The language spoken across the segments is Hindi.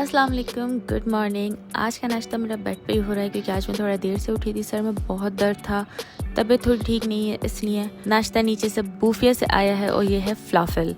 अस्सलाम वालेकुम, गुड मॉर्निंग। आज का नाश्ता मेरा बेड पे ही हो रहा है क्योंकि आज मैं थोड़ा देर से उठी थी। सर में बहुत दर्द था, तबीयत थोड़ी ठीक नहीं है, इसलिए नाश्ता नीचे से बूफिया से आया है और ये है फलाफल।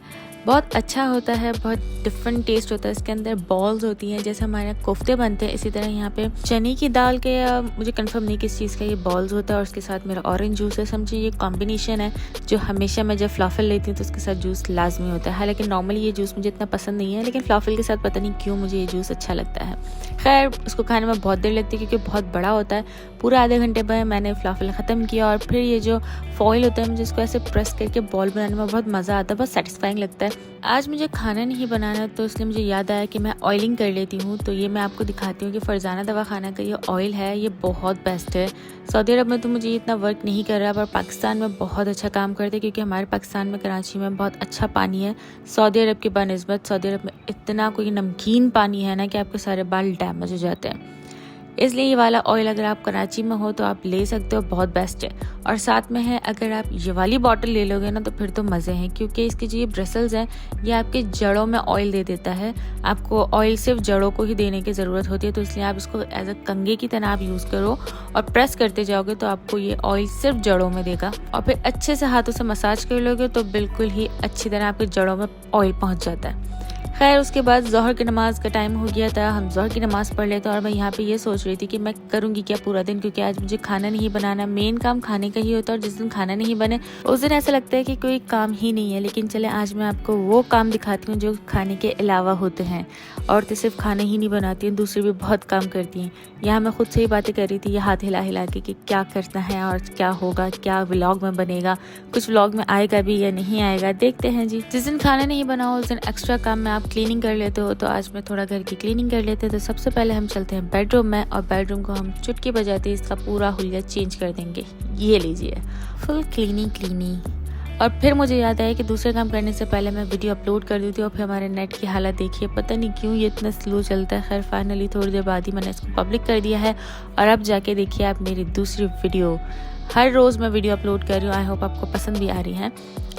बहुत अच्छा होता है, बहुत डिफरेंट टेस्ट होता है। इसके अंदर बॉल्स होती हैं, जैसे हमारे यहाँ कोफ्ते बनते हैं इसी तरह यहाँ पे चने की दाल के, या मुझे कंफर्म नहीं किस चीज़ का ये बॉल्स होता है, और उसके साथ मेरा ऑरेंज जूस है। समझिए ये कॉम्बिनेशन है जो हमेशा मैं जब फलाफल लेती हूँ तो उसके साथ जूस लाजमी होता है। हालांकि नॉर्मली ये जूस मुझे इतना पसंद नहीं है, लेकिन फलाफल के साथ पता नहीं क्यों मुझे ये जूस अच्छा लगता है। खैर, उसको खाने में बहुत देर लगती है क्योंकि बहुत बड़ा होता है। पूरा आधे घंटे में मैंने फलाफल ख़त्म किया, और फिर ये जो फॉइल होता है मुझे इसको ऐसे प्रेस करके बॉल बनाने में बहुत मज़ा आता है, बहुत सेटिस्फाइंग लगता है। आज मुझे खाना नहीं बनाना, तो इसलिए मुझे याद आया कि मैं ऑयलिंग कर लेती हूँ। तो ये मैं आपको दिखाती हूँ कि फरजाना दवाखाना का ये ऑयल है, ये बहुत बेस्ट है। सऊदी अरब में तो मुझे इतना वर्क नहीं कर रहा, पर पाकिस्तान में बहुत अच्छा काम करते हैं क्योंकि हमारे पाकिस्तान में कराची में बहुत अच्छा पानी है सऊदी अरब की बनस्बत। सऊदी अरब में इतना कोई नमकीन पानी है ना कि आपके सारे बाल डैमेज हो जाते हैं। इसलिए ये वाला ऑयल अगर आप कराची में हो तो आप ले सकते हो, बहुत बेस्ट है। और साथ में है, अगर आप ये वाली बॉटल ले लोगे ना तो फिर तो मज़े हैं, क्योंकि इसके जो ये ब्रिसल्स हैं ये आपके जड़ों में ऑयल दे देता है। आपको ऑयल सिर्फ जड़ों को ही देने की ज़रूरत होती है, तो इसलिए आप इसको एज अ कंघे की तरह आप यूज़ करो और प्रेस करते जाओगे तो आपको ये ऑयल सिर्फ जड़ों में देगा। और फिर अच्छे से हाथों से मसाज कर लोगे तो बिल्कुल ही अच्छी तरह आपके जड़ों में ऑयल पहुँच जाता है। खैर, उसके बाद ज़ोहर की नमाज़ का टाइम हो गया था, हम ज़ोहर की नमाज़ पढ़ लेते। और मैं यहाँ पे ये सोच रही थी कि मैं करूँगी क्या पूरा दिन, क्योंकि आज मुझे खाना नहीं बनाना। मेन काम खाने का ही होता है, और जिस दिन खाना नहीं बने उस दिन ऐसा लगता है कि कोई काम ही नहीं है। लेकिन चले, आज मैं आपको वो काम दिखाती हूँ जो खाने के अलावा होते हैं। औरतें सिर्फ खाना ही नहीं बनाती हैं, दूसरे भी बहुत काम करती हैं। यहाँ मैं खुद से ही बातें कर रही थी, ये हाथ हिला हिला के कि क्या करना है और क्या होगा, क्या व्लॉग में बनेगा, कुछ व्लॉग में आएगा भी या नहीं आएगा, देखते हैं जी। जिस दिन खाना नहीं बना हो उस दिन एक्स्ट्रा काम में आप क्लीनिंग कर लेते हो, तो आज मैं थोड़ा घर की क्लीनिंग कर लेते हैं। तो सबसे पहले हम चलते हैं बेडरूम में, और बेडरूम को हम चुटकी बजाते इसका पूरा हुलिया चेंज कर देंगे। ये लीजिए, फुल क्लीनिंग। और फिर मुझे याद आया कि दूसरे काम करने से पहले मैं वीडियो अपलोड कर दी थी, और फिर हमारे नेट की हालत देखिए, पता नहीं क्यों ये इतना स्लो चलता है। खैर, फाइनली थोड़ी देर बाद ही मैंने इसको पब्लिक कर दिया है, और अब जाके देखिए आप मेरी दूसरी वीडियो। हर रोज़ मैं वीडियो अपलोड कर रही हूँ, आई होप आपको पसंद भी आ रही है।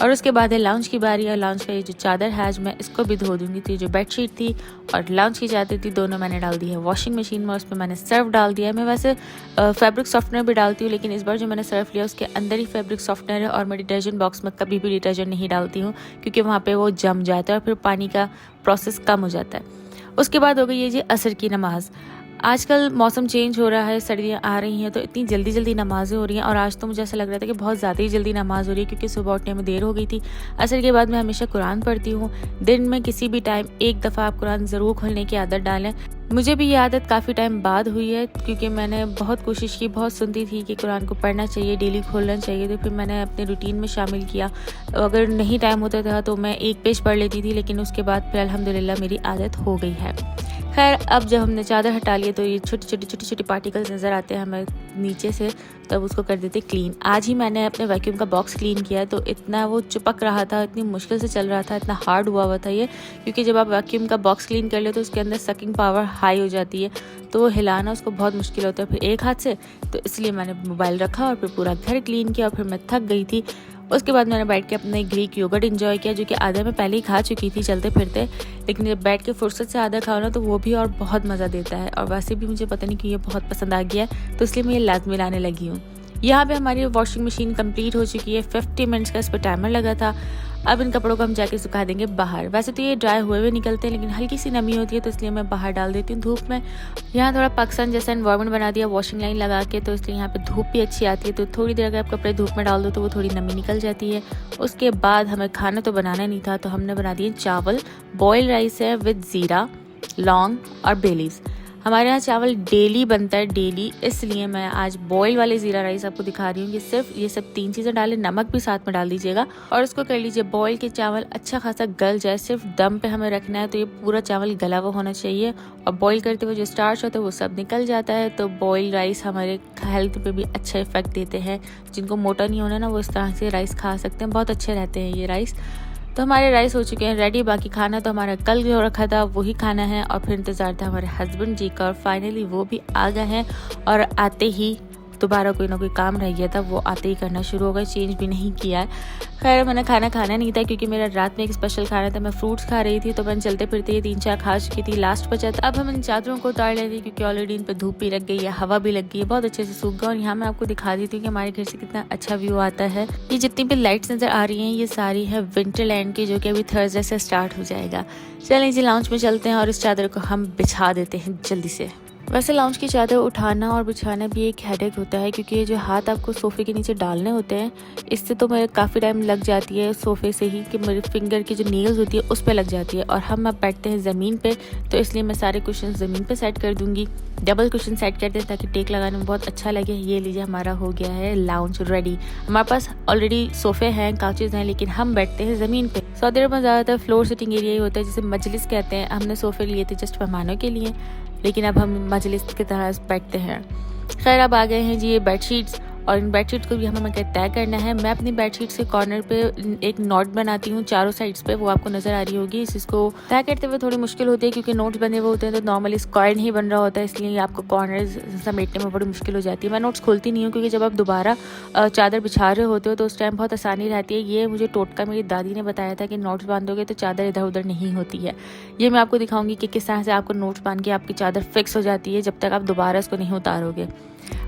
और उसके बाद है लाउंज की बारी, और लाउंज का ये जो चादर है आज मैं इसको भी धो दूँगी। तो ये जो बेडशीट थी और लाउंज की चादर थी, दोनों मैंने डाल दी है वॉशिंग मशीन में। उसमें मैंने सर्फ डाल दिया है। मैं वैसे फैब्रिक सॉफ्टनर भी डालती हूँ, लेकिन इस बार जो मैंने सर्फ लिया उसके अंदर ही फैब्रिक सॉफ्टनर है। और मैं डिटर्जेंट बॉक्स में कभी भी डिटर्जेंट नहीं डालती हूँ, क्योंकि वहाँ पर वो जम जाता है और फिर पानी का प्रोसेस कम हो जाता है। उसके बाद हो गई ये जी असर की नमाज़। आजकल मौसम चेंज हो रहा है, सर्दियाँ आ रही हैं, तो इतनी जल्दी जल्दी नमाज़ें हो रही हैं। और आज तो मुझे ऐसा लग रहा था कि बहुत ज़्यादा ही जल्दी नमाज़ हो रही है, क्योंकि सुबह उठने में देर हो गई थी। असर के बाद मैं हमेशा कुरान पढ़ती हूँ। दिन में किसी भी टाइम एक दफ़ा आप कुरान ज़रूर खोलने की आदत डालें। मुझे भी ये आदत काफ़ी टाइम बाद हुई है, क्योंकि मैंने बहुत कोशिश की, बहुत सुनती थी कि कुरान को पढ़ना चाहिए, डेली खोलना चाहिए। तो फिर मैंने अपने रूटीन में शामिल किया। अगर नहीं टाइम होता था तो मैं एक पेज पढ़ लेती थी, लेकिन उसके बाद फिर अल्हम्दुलिल्लाह मेरी आदत हो गई है। खैर, अब जब हमने चादर हटा लिया तो ये छोटे छोटे पार्टिकल्स नज़र आते हैं हमें नीचे से, तब उसको कर देते क्लीन। आज ही मैंने अपने वैक्यूम का बॉक्स क्लीन किया, तो इतना वो चिपक रहा था, इतनी मुश्किल से चल रहा था, इतना हार्ड हुआ था ये। क्योंकि जब आप वैक्यूम का बॉक्स क्लीन कर ले तो उसके अंदर सकिंग पावर हाई हो जाती है, तो वो हिलाना उसको बहुत मुश्किल होता है फिर एक हाथ से। तो इसलिए मैंने मोबाइल रखा और फिर पूरा घर क्लीन किया, और फिर मैं थक गई थी। उसके बाद मैंने बैठ के अपना ग्रीक योगर्ट एंजॉय किया, जो कि आधा मैं पहले ही खा चुकी थी चलते फिरते, लेकिन जब बैठ के फुर्सत से आधा खाओ ना तो वो भी और बहुत मज़ा देता है। और वैसे भी मुझे पता नहीं कि ये बहुत पसंद आ गया है, तो इसलिए मैं ये लाजमी लाने लगी हूँ। यहाँ पे हमारी वॉशिंग मशीन कंप्लीट हो चुकी है, 50 मिनट्स का इस पर टाइमर लगा था। अब इन कपड़ों को हम जाके सुखा देंगे बाहर। वैसे तो ये ड्राई हुए हुए निकलते हैं, लेकिन हल्की सी नमी होती है, तो इसलिए मैं बाहर डाल देती हूँ धूप में। यहाँ थोड़ा पाकिस्तान जैसा एनवायरनमेंट बना दिया वॉशिंग लाइन लगा के, तो इसलिए यहाँ पे धूप भी अच्छी आती है। तो थोड़ी देर अगर आप कपड़े धूप में डाल दो तो वो थोड़ी नमी निकल जाती है। उसके बाद हमें खाना तो बनाना नहीं था, तो हमने बना दिए चावल। बॉयल राइस है विद ज़ीरा, लौंग और बेलीज। हमारे यहाँ चावल डेली बनता है, डेली, इसलिए मैं आज बॉयल वाले ज़ीरा राइस आपको दिखा रही हूँ कि सिर्फ ये सब 3 चीज़ें डालें, नमक भी साथ में डाल दीजिएगा, और उसको कर लीजिए बॉयल के चावल अच्छा खासा गल जाए। सिर्फ दम पे हमें रखना है, तो ये पूरा चावल गला हुआ होना चाहिए, और बॉयल करते हुए जो स्टार्च होता है वो सब निकल जाता है। तो बॉयल राइस हमारे हेल्थ पे भी अच्छा इफेक्ट देते हैं। जिनको मोटा नहीं होना ना, वो इस तरह से राइस खा सकते हैं, बहुत अच्छे रहते हैं ये राइस। तो हमारे राइस हो चुके हैं रेडी। बाकी खाना तो हमारा कल जो रखा था वही खाना है, और फिर इंतज़ार था हमारे हस्बैंड जी का, और फाइनली वो भी आ गए हैं। और आते ही दोबारा कोई ना कोई काम रह गया था, वो आते ही करना शुरू हो गया, चेंज भी नहीं किया है। खैर मैंने खाना नहीं था क्योंकि मेरा रात में एक स्पेशल खाना था, मैं फ्रूट्स खा रही थी, तो मैंने चलते फिरते ये 3-4 खा चुकी थी, लास्ट बचा था। अब हम इन चादरों को उतार लेते क्योंकि ऑलरेडी इन पर धूप भी लग गई है, हवा भी लग गई है, बहुत अच्छे से सूख गया। और यहाँ मैं आपको दिखा देती हूँ कि हमारे घर से कितना अच्छा व्यू आता है। ये जितनी भी लाइट्स नज़र आ रही हैं ये सारी है विंटरलैंड की, जो कि अभी थर्सडे से स्टार्ट हो जाएगा। चलें जी लाउंज में चलते हैं और इस चादर को हम बिछा देते हैं जल्दी से। वैसे लाउंज की चादर उठाना और बिछाना भी एक हेडेक होता है क्योंकि ये जो हाथ आपको सोफ़े के नीचे डालने होते हैं, इससे तो मेरे काफ़ी टाइम लग जाती है सोफ़े से ही, कि मेरे फिंगर की जो नील्स होती है उस पर लग जाती है। और हम अब बैठते हैं ज़मीन पे, तो इसलिए मैं सारे कुशन ज़मीन पे सेट कर दूँगी। डबल कुशन सेट करते हैं ताकि टेक लगाने में बहुत अच्छा लगे। ये लीजिए हमारा हो गया है लाउंज रेडी। हमारे पास ऑलरेडी सोफ़े हैं, काउचेज़ हैं, लेकिन हम बैठते हैं ज़मीन पे। सऊदी अरब में ज़्यादातर फ्लोर सिटिंग एरिया ही होता है जिसे मजलिस कहते हैं। हमने सोफ़े लिए थे जस्ट मेहमानों के लिए, लेकिन अब हम मजलिस की तरह बैठते हैं। खैर अब आ गए हैं जी ये बेडशीट्स, और इन बेडशीट को भी हमें तय करना है। मैं अपनी बेडशीट्स के कॉर्नर पे एक नॉट बनाती हूँ चारों साइड्स पे, वो आपको नज़र आ रही होगी। इसको तय करते हुए थोड़ी मुश्किल होती है क्योंकि नोट्स बने हुए होते हैं, तो नॉर्मली स्क्वायर नहीं बन रहा होता है, इसलिए आपको कॉर्नर्स समेटने में बड़ी मुश्किल हो जाती है। मैं नोट्स खोलती नहीं हूँ क्योंकि जब आप दोबारा चादर बिछा रहे होते हो तो उस टाइम बहुत आसानी रहती है। ये मुझे टोटका मेरी दादी ने बताया था कि नोट्स बांधोगे तो चादर इधर उधर नहीं होती है। ये मैं आपको दिखाऊंगी कि किस तरह से आपको नोट्स बांध के आपकी चादर फिक्स हो जाती है जब तक आप दोबारा इसको नहीं उतारोगे।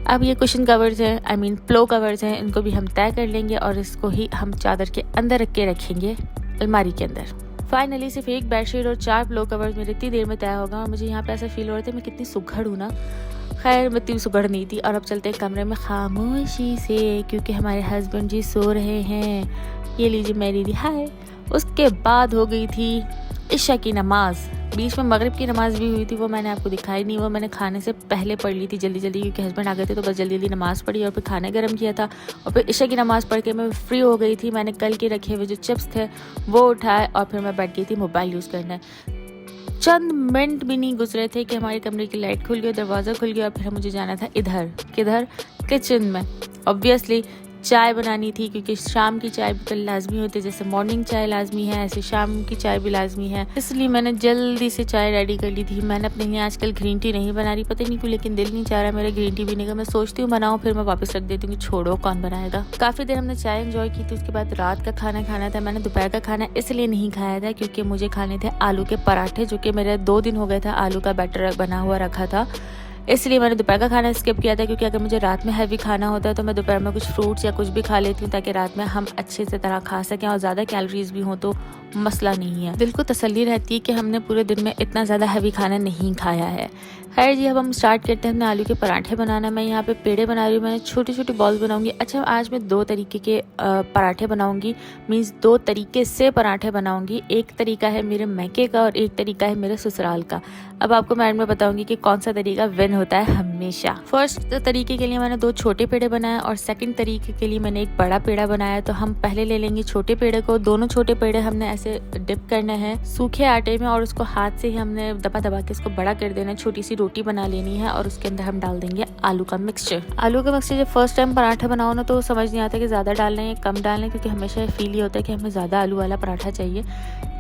अब ये कुशन कवर्स हैं, आई मीन प्लो कवर्स हैं, इनको भी हम तय कर लेंगे और इसको ही हम चादर के अंदर रख के रखेंगे अलमारी के अंदर। फाइनली सिर्फ एक बेडशीट और 4 प्लो कवर्स मेरे इतनी देर में तय होगा, और मुझे यहाँ पे ऐसा फील हो रहा था मैं कितनी सुघड़ हूँ ना। खैर मैं इतनी सुघड़ नहीं थी। और अब चलते हैं कमरे में खामोशी से क्योंकि हमारे हस्बैंड जी सो रहे हैं। ये लीजिए मेरी रिहाई। उसके बाद हो गई थी इशा की नमाज। बीच में मगरिब की नमाज भी हुई थी, वो मैंने आपको दिखाई नहीं, वो मैंने खाने से पहले पढ़ ली थी जल्दी क्योंकि हस्बैंड आ गए थे, तो बस जल्दी नमाज़ पढ़ी और फिर खाना गर्म किया था। और फिर इशा की नमाज़ पढ़ के मैं फ्री हो गई थी। मैंने कल के रखे हुए जो चिप्स थे वो उठाए और फिर मैं बैठ गई थी मोबाइल यूज़ करने। चंद मिनट भी नहीं गुजरे थे कि हमारे कमरे की लाइट खुल गई, दरवाज़ा खुल गया और फिर मुझे जाना था किधर किचन में। ऑब्वियसली चाय बनानी थी क्योंकि शाम की चाय भी कल लाजमी होती है, जैसे मॉर्निंग चाय लाजमी है ऐसे शाम की चाय भी लाजमी है, इसलिए मैंने जल्दी से चाय रेडी कर ली थी। मैंने अपने लिए आजकल ग्रीन टी नहीं बना रही, पता नहीं क्यों, लेकिन दिल नहीं चाह रहा मेरा ग्रीन टी पीने का। मैं सोचती हूँ बनाऊँ फिर मैं वापस रख देती हूँ कि छोड़ो कौन बनाएगा। काफ़ी देर हमने चाय एंजॉय की थी। उसके बाद रात का खाना था। मैंने दोपहर का खाना इसलिए नहीं खाया था क्योंकि मुझे खाने थे आलू के पराठे, जो कि मेरे 2 दिन हो गए था आलू का बैटर बना हुआ रखा था, इसलिए मैंने दोपहर का खाना स्किप किया था। क्योंकि अगर मुझे रात में हैवी खाना होता है तो मैं दोपहर में कुछ फ्रूट्स या कुछ भी खा लेती हूँ ताकि रात में हम अच्छे से तरह खा सकें और ज़्यादा कैलोरीज भी हों तो मसला नहीं है। दिल को तसल्ली रहती है कि हमने पूरे दिन में इतना ज़्यादा हैवी खाना नहीं खाया है। खैर जी अब हम स्टार्ट करते हैं अपने आलू के पराठे बनाना। मैं यहाँ पे पेड़े बना रही हूँ, मैंने छोटी छोटी बॉल्स बनाऊंगी। अच्छा आज मैं 2 तरीके के पराठे बनाऊंगी, मीन्स 2 तरीके से पराठे बनाऊंगी। एक तरीका है मेरे मैके का और एक तरीका है मेरे ससुराल का। अब आपको मैं में बताऊंगी कि कौन सा तरीका विन होता है हमेशा। फर्स्ट तरीके के लिए मैंने 2 छोटे पेड़े बनाए और सेकंड तरीके के लिए मैंने एक बड़ा पेड़ा बनाया। तो हम पहले ले लेंगे छोटे पेड़े को। दोनों छोटे पेड़े हमने ऐसे डिप करना है सूखे आटे में और उसको हाथ से ही हमने दबा के इसको बड़ा कर देना है। छोटी सी रोटी बना लेनी है और उसके अंदर हम डाल देंगे आलू का मिक्सचर। जब फर्स्ट टाइम पराठा बनाओ ना तो समझ नहीं आता कि ज़्यादा डालना है या कम डालना है, क्योंकि हमेशा फील ही होता है कि हमें ज़्यादा आलू वाला पराठा चाहिए।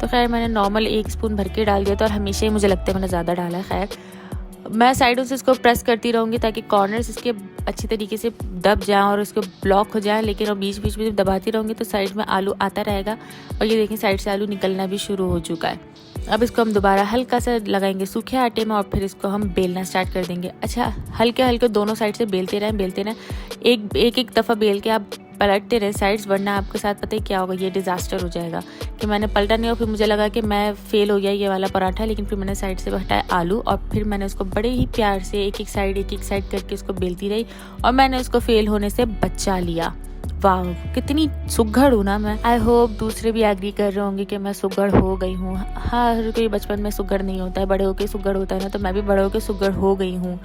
तो खैर मैंने नॉर्मल 1 स्पून भर के डाल दिया था और हमेशा ही मुझे लगता है मैंने ज़्यादा डाला है। खैर मैं साइडों से इसको प्रेस करती रहूँगी ताकि कॉर्नर्स इसके अच्छी तरीके से दब जाएं और उसके ब्लॉक हो जाएं, लेकिन और बीच में दबाती रहूँगी तो साइड में आलू आता रहेगा। और ये देखें साइड से आलू निकलना भी शुरू हो चुका है। अब इसको हम दोबारा हल्का सा लगाएंगे सूखे आटे में और फिर इसको हम बेलना स्टार्ट कर देंगे। अच्छा हल्के दोनों साइड से बेलते रहें। एक दफ़ा बेल के आप पलटते रहे साइड्स, वरना आपके साथ पता है क्या होगा, ये डिज़ास्टर हो जाएगा। कि मैंने पलटा नहीं और फिर मुझे लगा कि मैं फेल हो गया ये वाला पराठा, लेकिन फिर मैंने साइड से हटाया आलू और फिर मैंने उसको बड़े ही प्यार से एक एक साइड करके उसको बेलती रही और मैंने उसको फेल होने से बचा लिया। वाह कितनी सुघड़ हूँ ना मैं। आई होप दूसरे भी एग्री कर रहे होंगे कि मैं सुघड़ हो गई हूँ। हाँ हर कोई बचपन में सुघड़ नहीं होता है, बड़े होके सुघड़ होता है ना, तो मैं भी बड़े होके सुघड़ हो गई हूँ।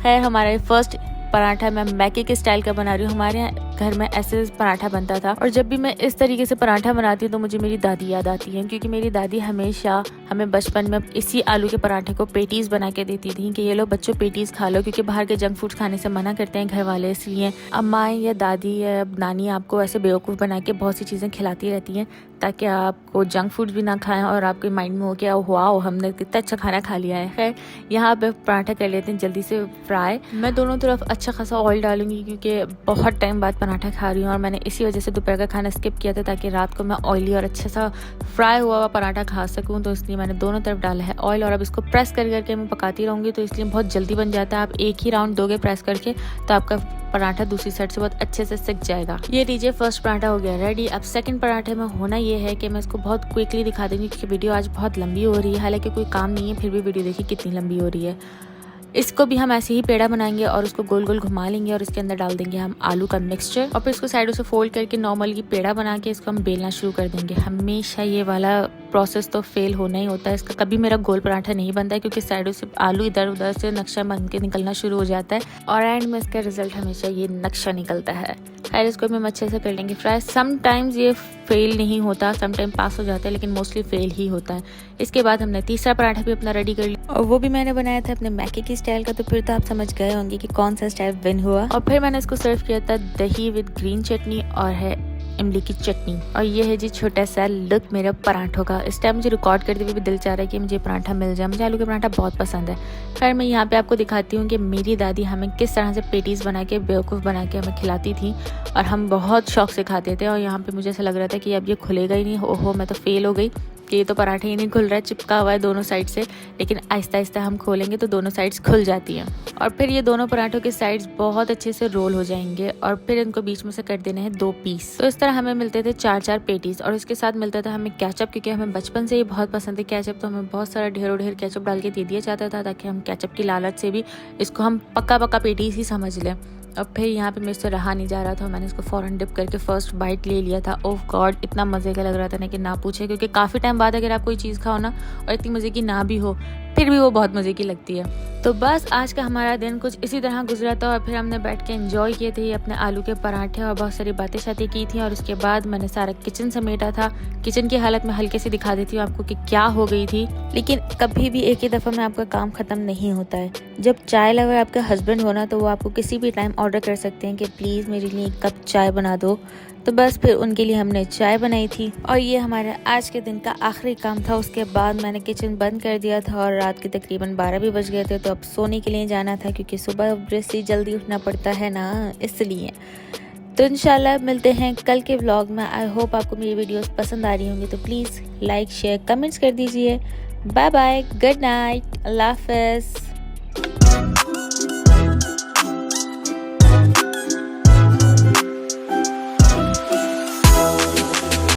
खैर हमारा फर्स्ट पराठा मैं मैके के स्टाइल का बना रही हूँ। हमारे यहाँ घर में ऐसे पराठा बनता था और जब भी मैं इस तरीके से पराठा बनाती हूँ तो मुझे मेरी दादी याद आती है, क्योंकि मेरी दादी हमेशा हमें बचपन में इसी आलू के पराठे को पेटीज बना के देती थी कि ये लो बच्चों पेटीज खा लो, क्योंकि बाहर के जंक फूड खाने से मना करते हैं घर वाले। इसलिए अम्माएं या दादी या नानी आपको ऐसे बेवकूफ़ बना के बहुत सी चीज़ें खिलाती रहती हैं ताकि आपको जंक फूड भी ना खाएं और आपके माइंड में हो क्या हुआ हमने कितना अच्छा खाना खा लिया है। खैर यहाँ पे पराठा कर लेते हैं जल्दी से फ्राई। मैं दोनों तरफ अच्छा खासा ऑयल डालूंगी क्योंकि बहुत टाइम बाद पराठा खा रही हूँ और मैंने इसी वजह से दोपहर का खाना स्किप किया था ताकि रात को मैं ऑयली और अच्छा सा फ्राई हुआ पराठा खा सकूँ। तो इसलिए मैंने दोनों तरफ डाला है ऑयल और अब इसको प्रेस कर करके मैं पकाती रहूँगी, तो इसलिए बहुत जल्दी बन जाता है। आप एक ही राउंड दोगे प्रेस करके तो आपका पराठा दूसरी साइड से बहुत अच्छे से सिक जाएगा। ये लीजिए फर्स्ट पराठा हो गया रेडी। अब सेकंड पराठे में होना ये है कि मैं इसको बहुत क्विकली दिखा दूंगी क्योंकि वीडियो आज बहुत लंबी हो रही है। हालांकि कोई काम नहीं है फिर भी वीडियो देखिए कितनी लंबी हो रही है। इसको भी हम ऐसे ही पेड़ा बनाएंगे और उसको गोल गोल घुमा लेंगे और इसके अंदर डाल देंगे हम आलू का मिक्सचर और फिर इसको साइडों से फोल्ड करके नॉर्मल की पेड़ा बना के इसको हम बेलना शुरू कर देंगे। हमेशा ये वाला प्रोसेस तो फेल होना ही होता है, इसका कभी मेरा गोल पराठा नहीं बनता है क्योंकि साइडों से आलू इधर उधर से नक्शा बन के निकलना शुरू हो जाता है और एंड में इसका रिजल्ट हमेशा ये नक्शा निकलता है। खैर इसको भी हम अच्छे से कर लेंगे फ्राई। समटाइम्स ये फेल नहीं होता, समटाइम पास हो जाता है, लेकिन मोस्टली फेल ही होता है। इसके बाद हमने तीसरा पराठा भी अपना रेडी कर लिया और वो भी मैंने बनाया था अपने मैके की स्टाइल का, तो फिर तो आप समझ गए होंगे कि कौन सा स्टाइल विन हुआ। और फिर मैंने इसको सर्व किया था दही विद ग्रीन चटनी और है इमली की चटनी। और ये है जी छोटा सा लुक मेरे पराठों का। इस टाइम मुझे रिकॉर्ड करते हुए भी दिल चाह रहा है कि मुझे पराठा मिल जाए, मुझे आलू का पराठा बहुत पसंद है। खैर मैं यहाँ पे आपको दिखाती हूँ कि मेरी दादी हमें किस तरह से पेटीज बना के बेवकूफ़ बना के हमें खिलाती थी और हम बहुत शौक से खाते थे। और यहाँ पे मुझे ऐसा लग रहा था कि अब ये खुलेगा ही नहीं, ओहो मैं तो फेल हो गई कि ये तो पराठा ही नहीं खुल रहा है, चिपका हुआ है दोनों साइड से। लेकिन आहिस्ता आहिस्ता हम खोलेंगे तो दोनों साइड्स खुल जाती हैं और फिर ये दोनों पराठों के साइड्स बहुत अच्छे से रोल हो जाएंगे और फिर इनको बीच में से कर देने हैं 2 पीस। तो इस तरह हमें मिलते थे 4-4 पेटीज और उसके साथ मिलता था हमें केचप, क्योंकि हमें बचपन से ही बहुत पसंद है केचप, तो हमें बहुत सारा ढेरों ढेर केचप डाल के दे दिया जाता था ताकि हम केचप की लालच से भी इसको हम पक्का पक्का पेटीज ही समझ लें। और फिर यहाँ पे मेरे से रहा नहीं जा रहा था, मैंने इसको फ़ौरन डिप करके फर्स्ट बाइट ले लिया था। ओह गॉड इतना मज़े का लग रहा था ना कि ना पूछे, क्योंकि काफ़ी टाइम बाद अगर आप कोई चीज़ खाओ ना और इतनी मज़े की ना भी हो फिर भी वो बहुत मज़े की लगती है। तो बस आज का हमारा दिन कुछ इसी तरह गुजरा था और फिर हमने बैठ के एंजॉय किए थे अपने आलू के पराठे और बहुत सारी बातें शातें की थी। और उसके बाद मैंने सारा किचन समेटा था। किचन की हालत में हल्के से दिखा देती हूँ आपको कि क्या हो गई थी। लेकिन कभी भी एक ही दफ़ा में आपका काम ख़त्म नहीं होता है। जब चाय लवर आपका हस्बैंड होना तो वो आपको किसी भी टाइम ऑर्डर कर सकते हैं कि प्लीज़ मेरे लिए 1 कप चाय बना दो। तो बस फिर उनके लिए हमने चाय बनाई थी और ये हमारे आज के दिन का आखिरी काम था। उसके बाद मैंने किचन बंद कर दिया था और रात के तकरीबन 12 भी बज गए थे, तो अब सोने के लिए जाना था क्योंकि सुबह ऑब्वियसली जल्दी उठना पड़ता है ना, इसलिए। तो इंशाल्लाह मिलते हैं कल के व्लॉग में। आई होप आपको मेरी वीडियोस पसंद आ रही होंगी, तो प्लीज़ लाइक शेयर कमेंट्स कर दीजिए। बाय बाय, गुड नाइट, अल्लाह हाफ़िज़।